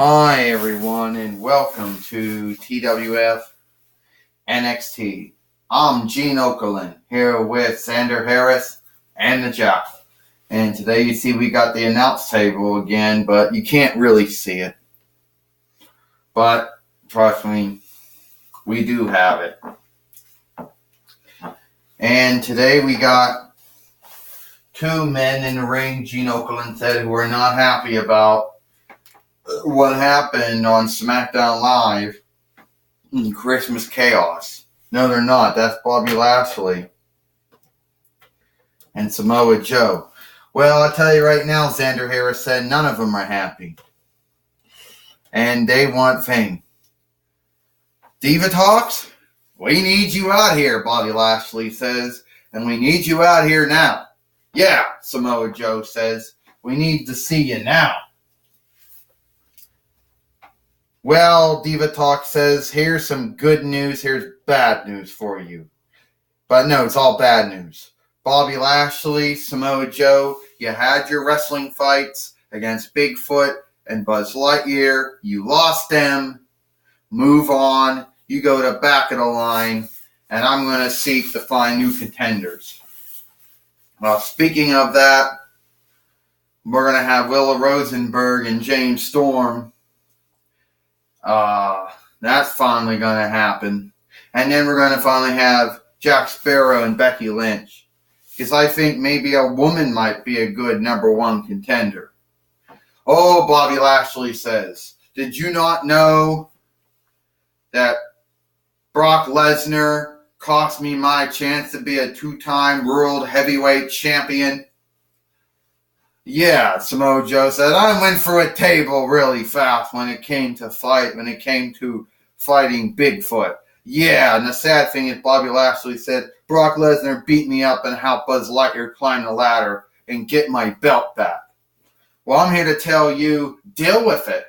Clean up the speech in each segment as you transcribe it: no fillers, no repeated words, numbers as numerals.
Hi everyone and welcome to TWF Nxt. I'm Gene Okerlund here with Xander Harris and the Jack. And today you see we got the announce table again, but you can't really see it. But trust me, we do have it. And today we got two men in the ring, Gene Okerlund said, who are not happy about what happened on SmackDown Live in Christmas Chaos. No, they're not. That's Bobby Lashley and Samoa Joe. Well, I'll tell you right now, Xander Harris said none of them are happy. And they want fame. Diva Talks, we need you out here, Bobby Lashley says. And we need you out here now. Yeah, Samoa Joe says. We need to see you now. Well, Diva Talk says, here's some good news, here's bad news for you. But no, it's all bad news. Bobby Lashley, Samoa Joe, you had your wrestling fights against Bigfoot and Buzz Lightyear. You lost them. Move on. You go to back of the line, and I'm going to seek to find new contenders. Well, speaking of that, we're going to have Willa Rosenberg and James Storm. That's finally going to happen. And then we're going to finally have Jack Sparrow and Becky Lynch. Because I think maybe a woman might be a good number one contender. Oh, Bobby Lashley says, did you not know that Brock Lesnar cost me my chance to be a two-time world heavyweight champion? Yeah, Samoa Joe said, I went for a table really fast when it came to fighting Bigfoot. Yeah, and the sad thing is Bobby Lashley said, Brock Lesnar beat me up and helped Buzz Lightyear climb the ladder and get my belt back. Well, I'm here to tell you, deal with it.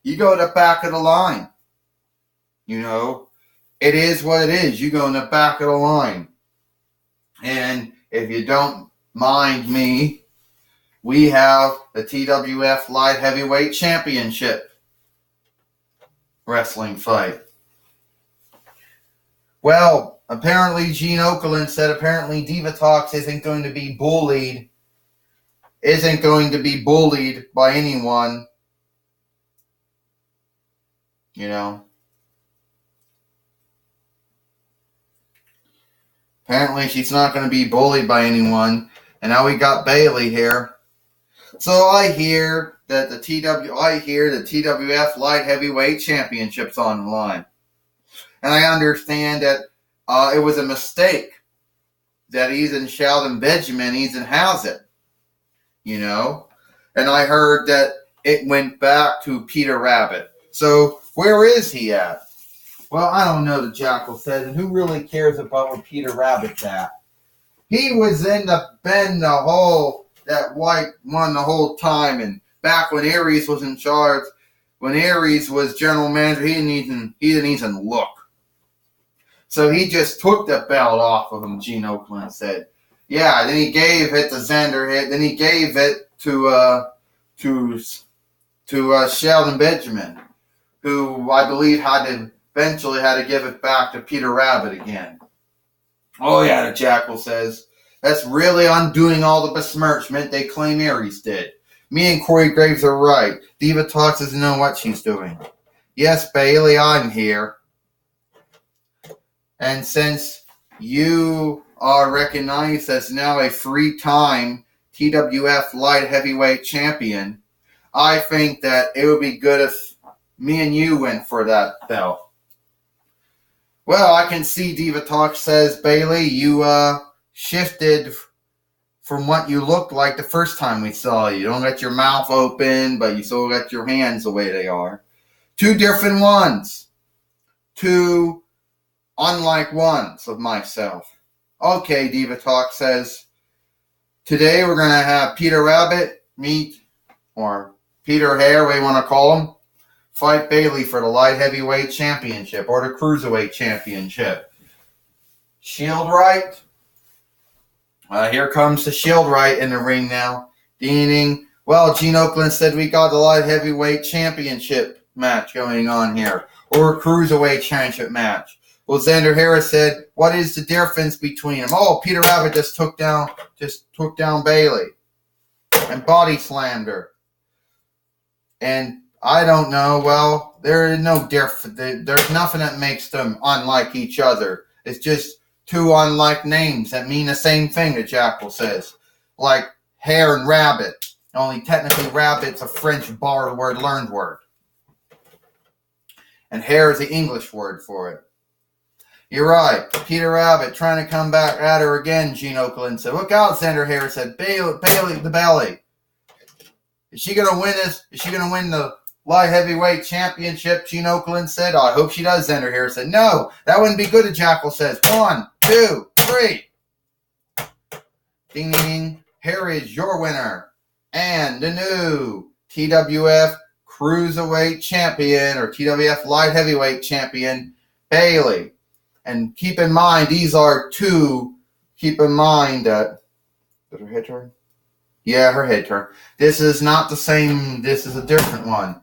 You go to the back of the line. You know, it is what it is. You go in the back of the line. And if you don't mind me, we have the TWF Light Heavyweight Championship wrestling fight. Well, apparently Gene Okerlund said apparently Diva Talks isn't going to be bullied by anyone. You know. Apparently she's not going to be bullied by anyone. And now we got Bayley here. So I hear that the TWF Light Heavyweight Championship's on the line. And I understand that it was a mistake that Ethan Sheldon Benjamin has it. You know? And I heard that it went back to Peter Rabbit. So where is he at? Well, I don't know, the Jackal said, and who really cares about where Peter Rabbit's at? He was in the bend the whole that White won the whole time, and back when Aries was in charge, when Aries was general manager, he didn't even look. So he just took the belt off of him, Gene Okerlund said. Yeah, then he gave it to Xander, then he gave it to Sheldon Benjamin, who I believe eventually had to give it back to Peter Rabbit again. Oh yeah, the Jackal says, that's really undoing all the besmirchment they claim Aries did. Me and Corey Graves are right. Diva Talks doesn't know what she's doing. Yes, Bayley, I'm here. And since you are recognized as now a three-time TWF Light Heavyweight Champion, I think that it would be good if me and you went for that belt. Well, I can see Diva Talk says, Bayley, you shifted from what you looked like the first time we saw you. You don't got your mouth open, but you still got your hands the way they are. Two different ones. Two unlike ones of myself. Okay, Diva Talk says, today we're going to have Peter Rabbit or Peter Hare, what you want to call him, fight Bayley for the Light Heavyweight Championship or the Cruiserweight Championship. Shield right. Here comes the Shield right in the ring now, dealing Well, Gene Okerlund said we got the light heavyweight championship match going on here, or a cruiserweight championship match. Well, Xander Harris said, what is the difference between them? Oh, Peter Abbott just took down Bayley and body slammed her. And I don't know. Well, there is no difference. There's nothing that makes them unlike each other. It's just two unlike names that mean the same thing, the Jackal says. Like hare and rabbit. Only technically rabbit's a French borrowed word, learned word. And hare is the English word for it. You're right. Peter Abbott trying to come back at her again, Gene Okerlund said. Look out, Xander Harris said. Bayley the belly. Is she going to win this? Is she going to win the light heavyweight championship, Gene Okerlund said. I hope she does, Xander Harris said. No, that wouldn't be good, the Jackal says. 1, 2, 3. Ding, ding, ding. Here is your winner. And the new TWF Cruiserweight Champion, or TWF Light Heavyweight Champion, Bayley. And keep in mind, these are two. Keep in mind that. Did her head turn? Yeah, her head turn. This is not the same. This is a different one.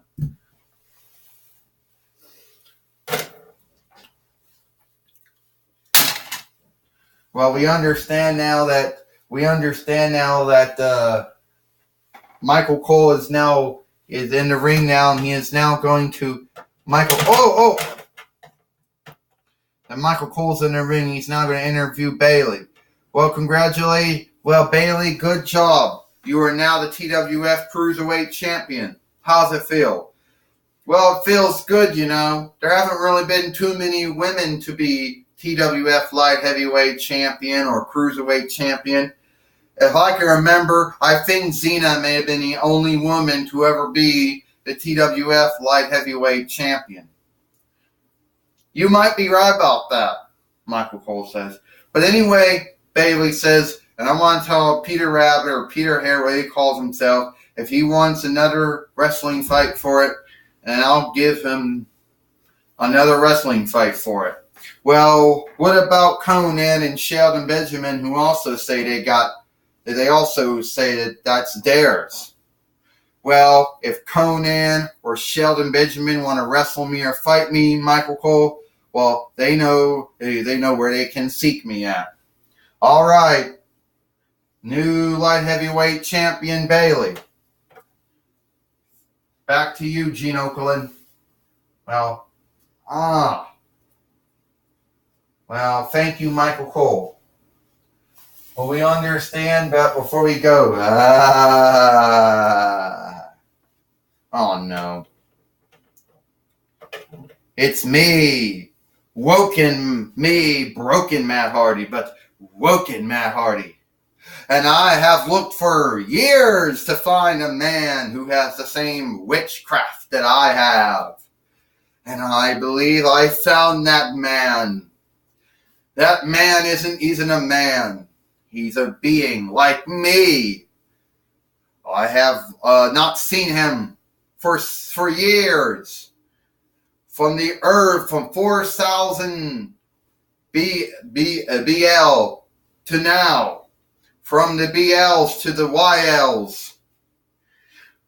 Well, we understand now that Michael Cole is in the ring now, and he is now going to And Michael Cole's in the ring. He's now going to interview Bayley. Well, Bayley, good job. You are now the TWF Cruiserweight Champion. How's it feel? Well, it feels good, you know. There haven't really been too many women to be TWF Light Heavyweight Champion or Cruiserweight Champion. If I can remember, I think Xena may have been the only woman to ever be the TWF Light Heavyweight Champion. You might be right about that, Michael Cole says. But anyway, Bayley says, and I want to tell Peter Rabbit or Peter Hare, what he calls himself, if he wants another wrestling fight for it, and I'll give him another wrestling fight for it. Well, what about Conan and Shelton Benjamin, who also say they also say that that's theirs? Well, if Conan or Shelton Benjamin want to wrestle me or fight me, Michael Cole, well, they know where they can seek me at. All right, new light heavyweight champion Bayley. Back to you, Gene Okerlund. Well, thank you, Michael Cole. Well, we understand, but before we go, oh no. It's me, broken Matt Hardy, but woken Matt Hardy. And I have looked for years to find a man who has the same witchcraft that I have. And I believe I found that man. That man isn't a man. He's a being like me. I have not seen him for years. From the earth, from 4,000 BL to now. From the BLs to the YLs.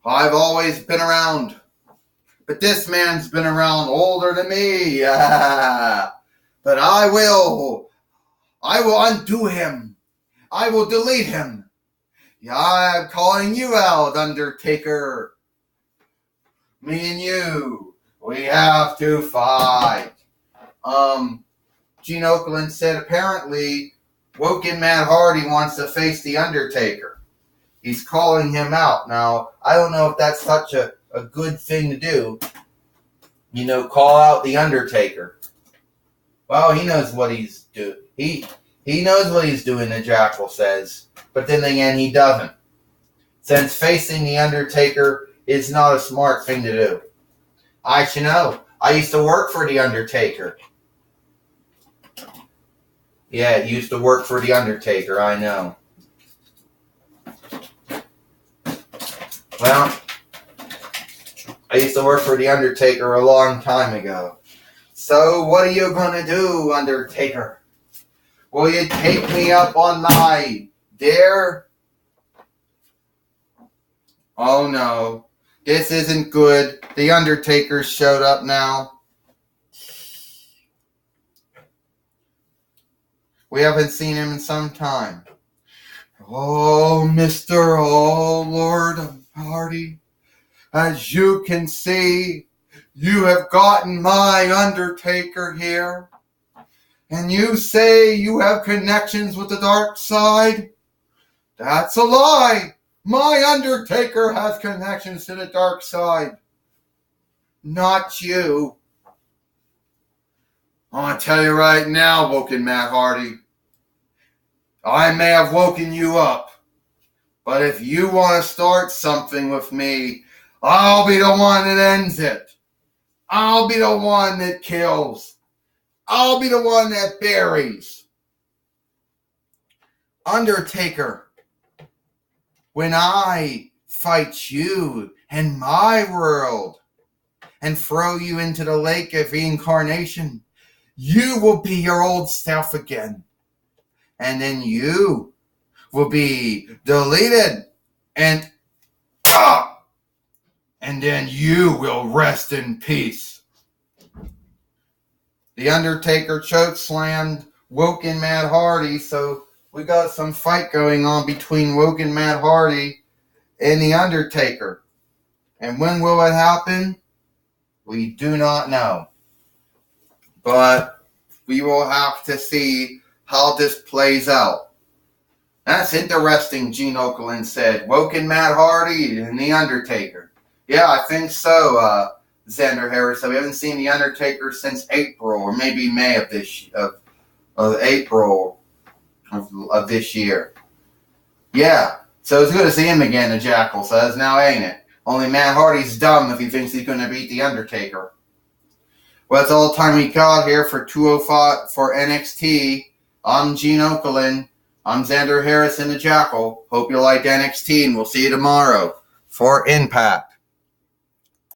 I've always been around. But this man's been around older than me. But I will undo him. I will delete him. Yeah, I'm calling you out, Undertaker. Me and you, we have to fight. Gene Okerlund said apparently Woken Matt Hardy wants to face the Undertaker. He's calling him out. Now, I don't know if that's such a good thing to do. You know, call out the Undertaker. Well, he knows what he's doing. He knows what he's doing, the Jackal says. But then again, he doesn't. Since facing the Undertaker is not a smart thing to do. I should know. I used to work for the Undertaker. Yeah, it used to work for the Undertaker, I know. Well, I used to work for the Undertaker a long time ago. So, what are you going to do, Undertaker? Will you take me up on my dare? Oh no, this isn't good. The Undertaker showed up now. We haven't seen him in some time. Oh, Lord Hardy, as you can see, you have gotten my Undertaker here. And you say you have connections with the dark side? That's a lie. My Undertaker has connections to the dark side. Not you. I want to tell you right now, Woken Matt Hardy. I may have woken you up, but if you want to start something with me, I'll be the one that ends it. I'll be the one that kills. I'll be the one that buries. Undertaker, when I fight you in my world and throw you into the lake of reincarnation, you will be your old self again. And then you will be deleted and then you will rest in peace. The Undertaker chokeslammed Woken Matt Hardy, so we got some fight going on between Woken Matt Hardy and the Undertaker. And when will it happen? We do not know. But we will have to see how this plays out. That's interesting, Gene Okerlund said. Woken Matt Hardy and the Undertaker. Yeah, I think so, Xander Harris. So we haven't seen the Undertaker since April, or maybe May of this April of this year. Yeah, so it's good to see him again, the Jackal says, now ain't it? Only Matt Hardy's dumb if he thinks he's going to beat the Undertaker. Well, that's all the time we got here for 205 for NXT. I'm Gene Okerlund. I'm Xander Harris and the Jackal. Hope you liked NXT, and we'll see you tomorrow for Impact.